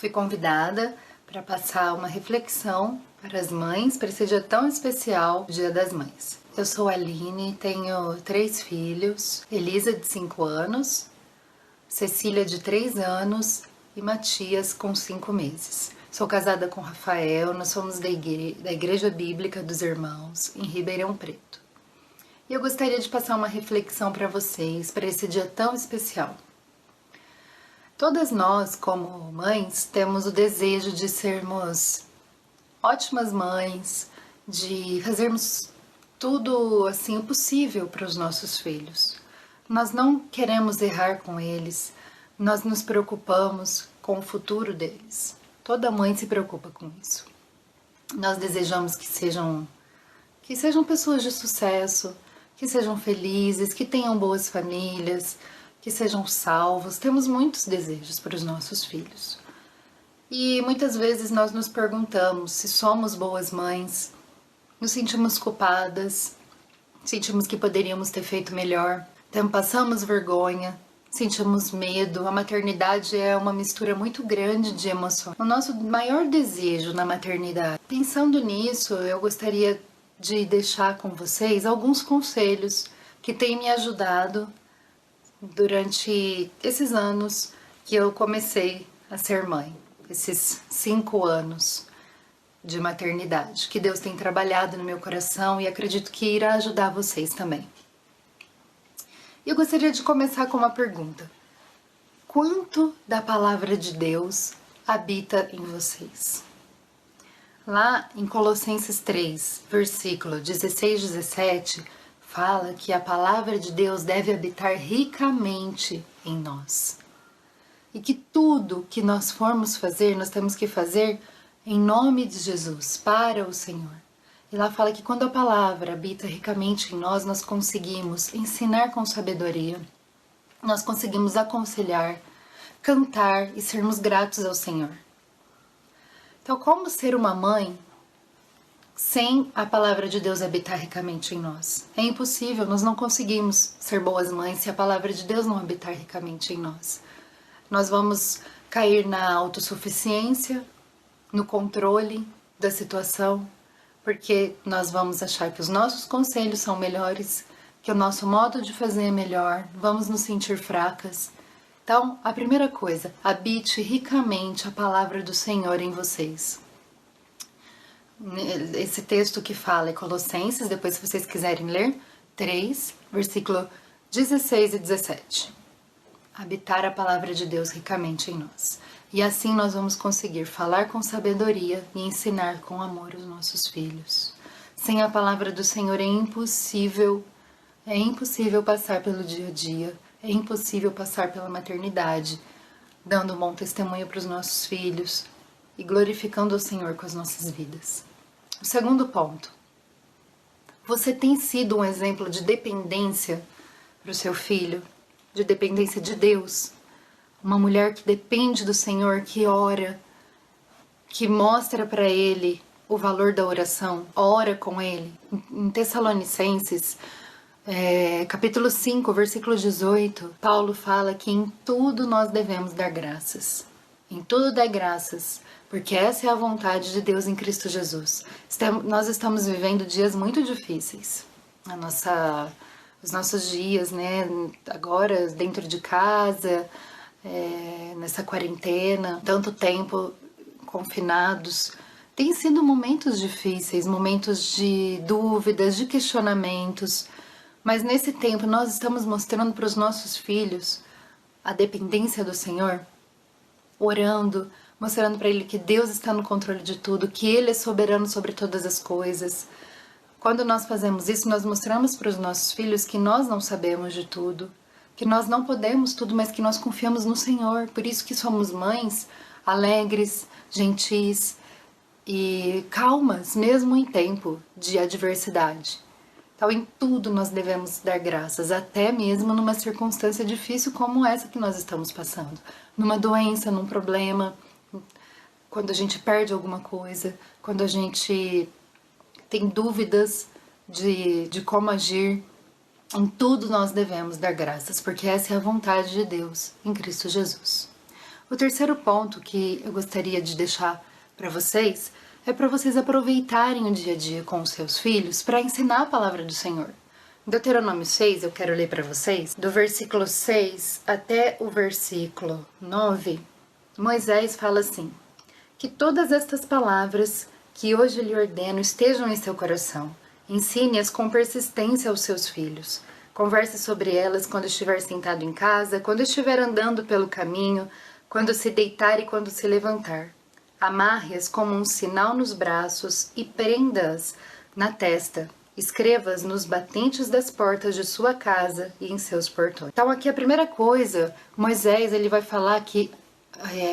Fui convidada para passar uma reflexão para as mães, para esse dia tão especial, Dia das Mães. Eu sou a Aline, tenho 3 filhos, Elisa de 5 anos, Cecília de 3 anos e Matias com 5 meses. Sou casada com Rafael, nós somos da Igreja Bíblica dos Irmãos, em Ribeirão Preto. E eu gostaria de passar uma reflexão para vocês, para esse dia tão especial. Todas nós, como mães, temos o desejo de sermos ótimas mães, de fazermos tudo assim o possível para os nossos filhos. Nós não queremos errar com eles, nós nos preocupamos com o futuro deles. Toda mãe se preocupa com isso. Nós desejamos que sejam pessoas de sucesso, que sejam felizes, que tenham boas famílias, que sejam salvos. Temos muitos desejos para os nossos filhos. E muitas vezes nós nos perguntamos se somos boas mães, nos sentimos culpadas, sentimos que poderíamos ter feito melhor, passamos vergonha, sentimos medo. A maternidade é uma mistura muito grande de emoções. O nosso maior desejo na maternidade. Pensando nisso, eu gostaria de deixar com vocês alguns conselhos que têm me ajudado durante esses anos que eu comecei a ser mãe, esses 5 anos de maternidade, que Deus tem trabalhado no meu coração e acredito que irá ajudar vocês também. Eu gostaria de começar com uma pergunta: quanto da palavra de Deus habita em vocês? Lá em Colossenses 3, versículo 16 e 17, fala que a palavra de Deus deve habitar ricamente em nós. E que tudo que nós formos fazer, nós temos que fazer em nome de Jesus, para o Senhor. E lá fala que quando a palavra habita ricamente em nós, nós conseguimos ensinar com sabedoria, nós conseguimos aconselhar, cantar e sermos gratos ao Senhor. Então, como ser uma mãe sem a palavra de Deus habitar ricamente em nós? É impossível, nós não conseguimos ser boas mães se a palavra de Deus não habitar ricamente em nós. Nós vamos cair na autossuficiência, no controle da situação, porque nós vamos achar que os nossos conselhos são melhores, que o nosso modo de fazer é melhor, vamos nos sentir fracas. Então, a primeira coisa, habite ricamente a palavra do Senhor em vocês. Esse texto que fala é Colossenses, depois se vocês quiserem ler, 3, versículo 16 e 17. Habitar a palavra de Deus ricamente em nós. E assim nós vamos conseguir falar com sabedoria e ensinar com amor os nossos filhos. Sem a palavra do Senhor é impossível passar pelo dia a dia, é impossível passar pela maternidade, dando um bom testemunho para os nossos filhos e glorificando o Senhor com as nossas vidas. O segundo ponto. Você tem sido um exemplo de dependência para o seu filho, de dependência de Deus? Uma mulher que depende do Senhor, que ora, que mostra para Ele o valor da oração, ora com Ele. Em Tessalonicenses, capítulo 5, versículo 18, Paulo fala que em tudo nós devemos dar graças. Em tudo dá graças, porque essa é a vontade de Deus em Cristo Jesus. Nós estamos vivendo dias muito difíceis. Os nossos dias, né? Agora dentro de casa, nessa quarentena, tanto tempo confinados, tem sido momentos difíceis, momentos de dúvidas, de questionamentos, mas nesse tempo nós estamos mostrando para os nossos filhos a dependência do Senhor, orando, mostrando para ele que Deus está no controle de tudo, que Ele é soberano sobre todas as coisas. Quando nós fazemos isso, nós mostramos para os nossos filhos que nós não sabemos de tudo, que nós não podemos tudo, mas que nós confiamos no Senhor. Por isso que somos mães alegres, gentis e calmas, mesmo em tempo de adversidade. Então, em tudo nós devemos dar graças, até mesmo numa circunstância difícil como essa que nós estamos passando. Numa doença, num problema, quando a gente perde alguma coisa, quando a gente tem dúvidas de como agir. Em tudo nós devemos dar graças, porque essa é a vontade de Deus em Cristo Jesus. O terceiro ponto que eu gostaria de deixar para vocês é para vocês aproveitarem o dia a dia com os seus filhos para ensinar a palavra do Senhor. Em Deuteronômio 6, eu quero ler para vocês, do versículo 6 até o versículo 9, Moisés fala assim: que todas estas palavras que hoje lhe ordeno estejam em seu coração. Ensine-as com persistência aos seus filhos. Converse sobre elas quando estiver sentado em casa, quando estiver andando pelo caminho, quando se deitar e quando se levantar. Amarre-as como um sinal nos braços e prenda-as na testa. Escreva-as nos batentes das portas de sua casa e em seus portões. Então aqui a primeira coisa, Moisés ele vai falar que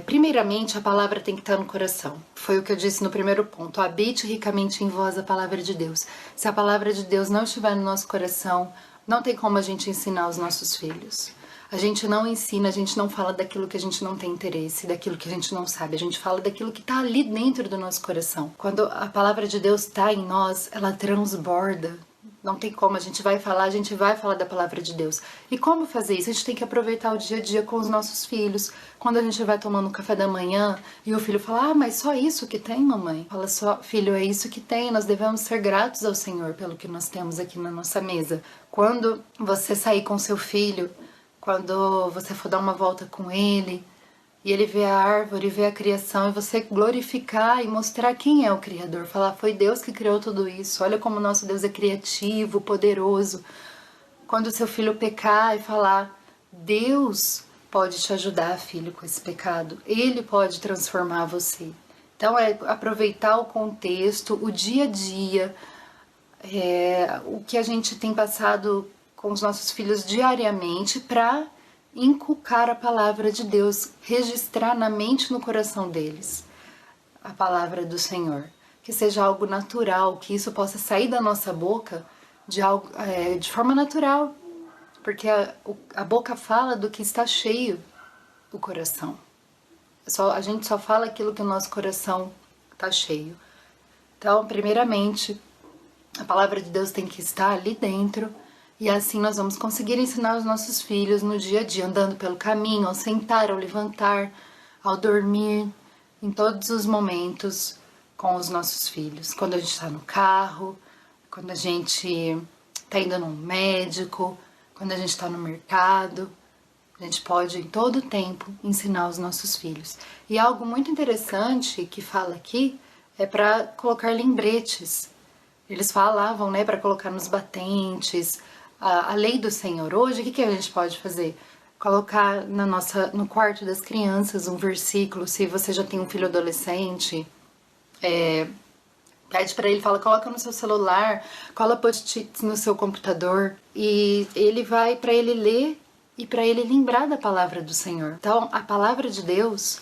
primeiramente a palavra tem que estar no coração. Foi o que eu disse no primeiro ponto. Habite ricamente em vós a palavra de Deus. Se a palavra de Deus não estiver no nosso coração, não tem como a gente ensinar os nossos filhos. A gente não ensina, a gente não fala daquilo que a gente não tem interesse, daquilo que a gente não sabe. A gente fala daquilo que está ali dentro do nosso coração. Quando a palavra de Deus está em nós, ela transborda. Não tem como, a gente vai falar da palavra de Deus. E como fazer isso? A gente tem que aproveitar o dia a dia com os nossos filhos. Quando a gente vai tomando café da manhã e o filho fala: ah, mas só isso que tem, mamãe? Fala só, filho, é isso que tem. Nós devemos ser gratos ao Senhor pelo que nós temos aqui na nossa mesa. Quando você sair com seu filho, quando você for dar uma volta com ele, e ele vê a árvore, vê a criação, e você glorificar e mostrar quem é o Criador. Falar, foi Deus que criou tudo isso. Olha como o nosso Deus é criativo, poderoso. Quando o seu filho pecar e falar, Deus pode te ajudar, filho, com esse pecado. Ele pode transformar você. Então é aproveitar o contexto, o dia a dia, o que a gente tem passado com os nossos filhos diariamente para inculcar a palavra de Deus, registrar na mente e no coração deles a palavra do Senhor. Que seja algo natural, que isso possa sair da nossa boca de forma natural, porque a boca fala do que está cheio o coração. A gente só fala aquilo que o nosso coração está cheio. Então, primeiramente, a palavra de Deus tem que estar ali dentro. E assim nós vamos conseguir ensinar os nossos filhos no dia a dia, andando pelo caminho, ao sentar, ao levantar, ao dormir, em todos os momentos com os nossos filhos. Quando a gente está no carro, quando a gente está indo num médico, quando a gente está no mercado, a gente pode em todo tempo ensinar os nossos filhos. E algo muito interessante que fala aqui é para colocar lembretes. Eles falavam, né, para colocar nos batentes. A lei do Senhor hoje, o que a gente pode fazer? Colocar no quarto das crianças um versículo. Se você já tem um filho adolescente, pede para ele, coloca no seu celular, cola post-its no seu computador e ele vai para ele ler e para ele lembrar da palavra do Senhor. Então, a palavra de Deus,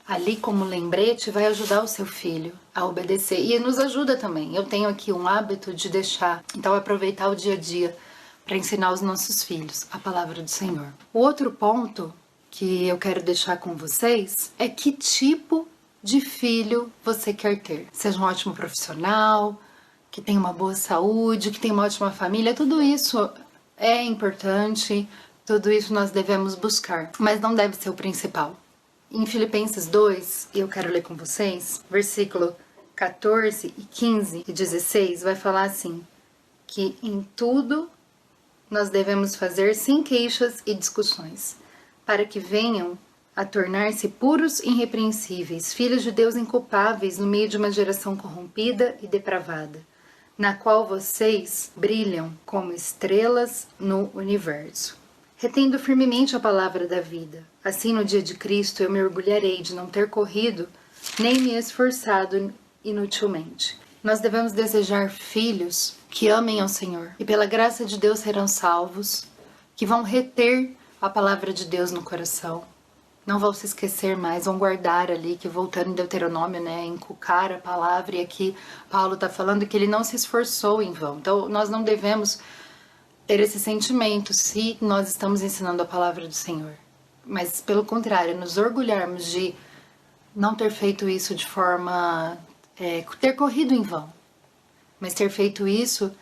ali como lembrete, vai ajudar o seu filho a obedecer e nos ajuda também. Eu tenho aqui um hábito de deixar, então aproveitar o dia a dia para ensinar os nossos filhos a palavra do Senhor. O outro ponto que eu quero deixar com vocês é que tipo de filho você quer ter. Seja um ótimo profissional, que tenha uma boa saúde, que tenha uma ótima família, tudo isso é importante, tudo isso nós devemos buscar, mas não deve ser o principal. Em Filipenses 2, eu quero ler com vocês, versículo 14 e 15 e 16, vai falar assim, que em tudo nós devemos fazer sem queixas e discussões, para que venham a tornar-se puros e irrepreensíveis, filhos de Deus inculpáveis no meio de uma geração corrompida e depravada, na qual vocês brilham como estrelas no universo. Retendo firmemente a palavra da vida, assim no dia de Cristo eu me orgulharei de não ter corrido, nem me esforçado inutilmente. Nós devemos desejar filhos que amem ao Senhor e pela graça de Deus serão salvos, que vão reter a palavra de Deus no coração, não vão se esquecer mais, vão guardar ali, que voltando em Deuteronômio, né, inculcar a palavra, e aqui Paulo está falando que ele não se esforçou em vão. Então nós não devemos ter esse sentimento se nós estamos ensinando a palavra do Senhor, mas pelo contrário, nos orgulharmos de não ter feito isso de forma, ter corrido em vão, mas ter feito isso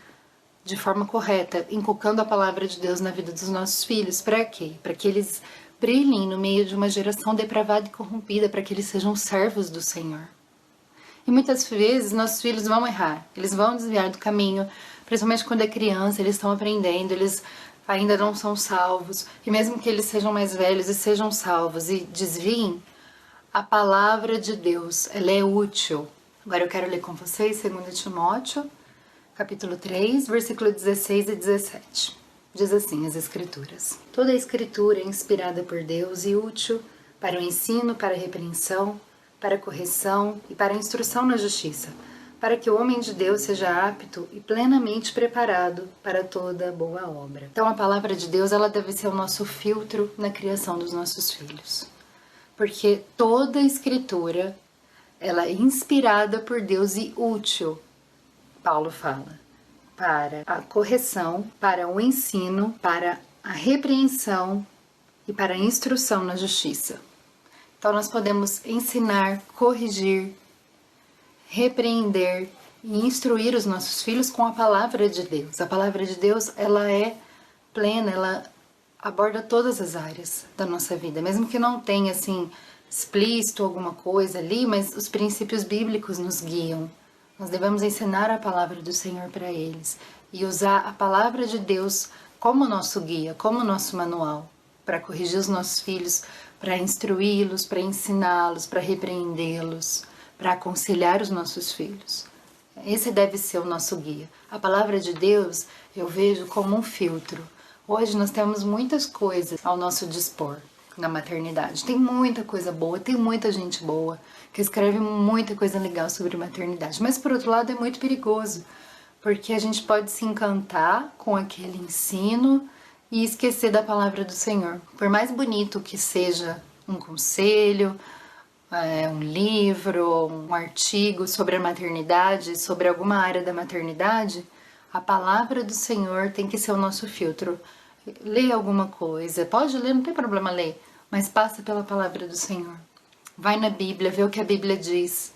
de forma correta, inculcando a palavra de Deus na vida dos nossos filhos. Para quê? Para que eles brilhem no meio de uma geração depravada e corrompida, para que eles sejam servos do Senhor. E muitas vezes nossos filhos vão errar, eles vão desviar do caminho, principalmente quando é criança, eles estão aprendendo, eles ainda não são salvos. E mesmo que eles sejam mais velhos e sejam salvos e desviem, a palavra de Deus, ela é útil. Agora eu quero ler com vocês 2 Timóteo, capítulo 3, versículo 16 e 17. Diz assim as Escrituras: Toda a Escritura é inspirada por Deus e útil para o ensino, para a repreensão, para a correção e para a instrução na justiça, para que o homem de Deus seja apto e plenamente preparado para toda boa obra. Então a palavra de Deus, ela deve ser o nosso filtro na criação dos nossos filhos. Porque toda a Escritura, ela é inspirada por Deus e útil, Paulo fala, para a correção, para o ensino, para a repreensão e para a instrução na justiça. Então nós podemos ensinar, corrigir, repreender e instruir os nossos filhos com a palavra de Deus. A palavra de Deus, ela é plena, ela aborda todas as áreas da nossa vida, mesmo que não tenha assim explícito alguma coisa ali, mas os princípios bíblicos nos guiam. Nós devemos ensinar a palavra do Senhor para eles e usar a palavra de Deus como nosso guia, como nosso manual, para corrigir os nossos filhos, para instruí-los, para ensiná-los, para repreendê-los, para aconselhar os nossos filhos. Esse deve ser o nosso guia. A palavra de Deus eu vejo como um filtro. Hoje nós temos muitas coisas ao nosso dispor na maternidade. Tem muita coisa boa, tem muita gente boa que escreve muita coisa legal sobre maternidade. Mas por outro lado é muito perigoso, porque a gente pode se encantar com aquele ensino e esquecer da palavra do Senhor. Por mais bonito que seja um conselho, um livro, um artigo sobre a maternidade, sobre alguma área da maternidade, a palavra do Senhor tem que ser o nosso filtro. Lê alguma coisa, pode ler, não tem problema ler, mas passa pela palavra do Senhor. Vai na Bíblia, vê o que a Bíblia diz,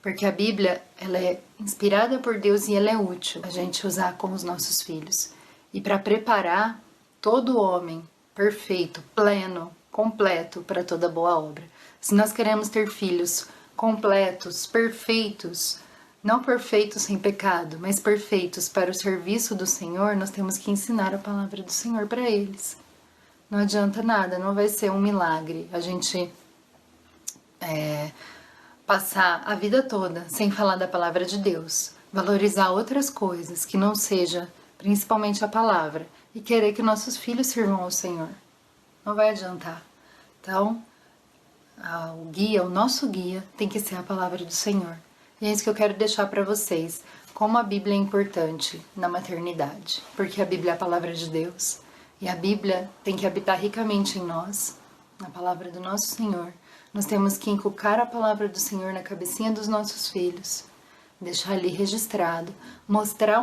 porque a Bíblia, ela é inspirada por Deus e ela é útil a gente usar com os nossos filhos. E para preparar todo homem perfeito, pleno, completo para toda boa obra. Se nós queremos ter filhos completos, perfeitos, não perfeitos sem pecado, mas perfeitos para o serviço do Senhor, nós temos que ensinar a palavra do Senhor para eles. Não adianta nada, não vai ser um milagre a gente passar a vida toda sem falar da palavra de Deus, valorizar outras coisas que não seja principalmente a palavra e querer que nossos filhos sirvam ao Senhor. Não vai adiantar. Então, o nosso guia tem que ser a palavra do Senhor. E é isso que eu quero deixar para vocês, como a Bíblia é importante na maternidade, porque a Bíblia é a palavra de Deus e a Bíblia tem que habitar ricamente em nós, na palavra do nosso Senhor. Nós temos que inculcar a palavra do Senhor na cabecinha dos nossos filhos, deixar ali registrado, mostrar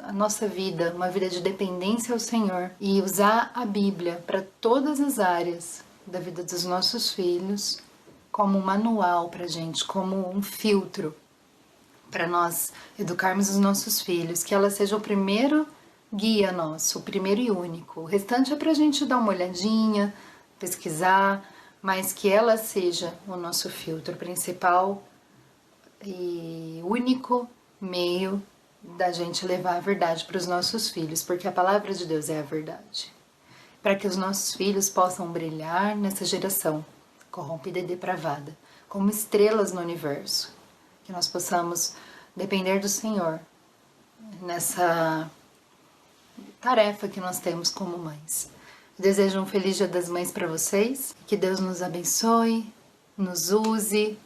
a nossa vida, uma vida de dependência ao Senhor e usar a Bíblia para todas as áreas da vida dos nossos filhos como um manual para a gente, como um filtro para nós educarmos os nossos filhos, que ela seja o primeiro guia nosso, o primeiro e único. O restante é para a gente dar uma olhadinha, pesquisar, mas que ela seja o nosso filtro principal e único meio da gente levar a verdade para os nossos filhos, porque a palavra de Deus é a verdade. Para que os nossos filhos possam brilhar nessa geração corrompida e depravada, como estrelas no universo, que nós possamos depender do Senhor nessa tarefa que nós temos como mães. Desejo um feliz Dia das Mães para vocês, que Deus nos abençoe, nos use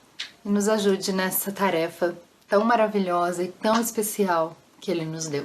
e nos ajude nessa tarefa tão maravilhosa e tão especial que Ele nos deu.